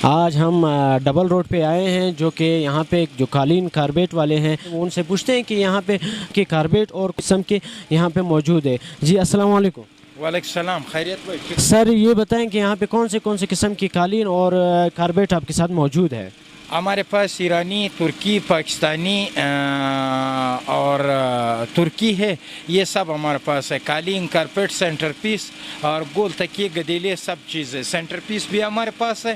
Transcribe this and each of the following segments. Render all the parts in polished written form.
آج ہم double road پہ آئے ہیں جو کہ یہاں پہ جو قالین کاربیٹ والے ہیں وہ ان سے پوچھتے ہیں کہ یہاں پہ کہ کاربیٹ اور قسم کے یہاں پہ موجود ہے. جی السلام علیکم. وعلیکم السلام. خیریت بھائی. سر یہ بتائیں کہ یہاں پہ کون سے قسم کی قالین اور کاربیٹ آپ کے ساتھ موجود ہے؟ ہمارے پاس ایرانی، ترکی، پاکستانی اور ترکی ہے. یہ سب ہمارے پاس ہے. قالین، کارپیٹ، سینٹر پیس اور گول تکیے، گدیلے، سب چیزیں. سینٹر پیس بھی ہمارے پاس ہے.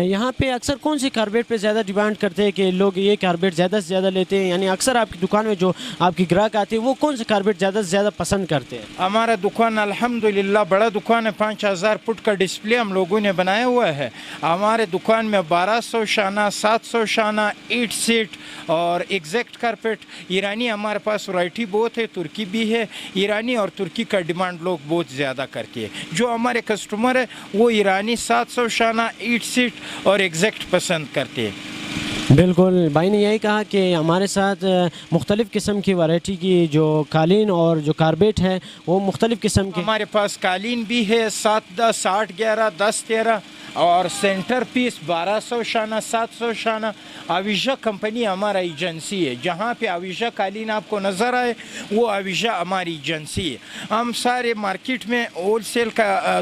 یہاں پہ اکثر کون سی کاربیٹ پہ زیادہ ڈیمانڈ کرتے ہیں کہ لوگ یہ کاربیٹ زیادہ سے زیادہ لیتے ہیں؟ یعنی اکثر آپ کی دکان میں جو آپ کی گراہک آتے ہیں وہ کون سے کاربیٹ زیادہ سے زیادہ پسند کرتے ہیں؟ ہمارا دکان الحمدللہ بڑا دکان ہے. 5000 فٹ کا ڈسپلے ہم لوگوں نے بنایا ہوا ہے. ہمارے دکان میں 1200 شانہ، 700 شانہ، 8 سیٹ اور ایگزیکٹ کارپیٹ. ایرانی ہمارے پاس ورائٹی بہت ہے، ترکی بھی ہے. ایرانی اور ترکی کا ڈیمانڈ لوگ بہت زیادہ کرتے ہیں. جو ہمارے کسٹمر ہے وہ ایرانی 700 شانہ، 8 سیٹ اور ایگزیکٹ پسند کرتے ہیں. بالکل. بھائی نے یہی کہا کہ ہمارے ساتھ مختلف قسم کی ورائٹی کی جو قالین اور جو کاربیٹ ہے وہ مختلف قسم کے. ہمارے پاس قالین بھی ہے 7-10، 8-11، 10-13 اور سینٹر پیس 1200 شانہ، 700 شانہ. اویشا کمپنی ہمارا ایجنسی ہے. جہاں پہ اویشا قالین آپ کو نظر آئے وہ اویشا ہماری ایجنسی ہے. ہم سارے مارکیٹ میں ہول سیل کا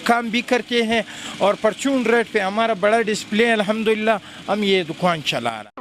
کام بھی کرتے ہیں اور پرچون ریٹ پہ ہمارا بڑا ڈسپلے الحمدللہ ہم یہ دکان چلا رہا.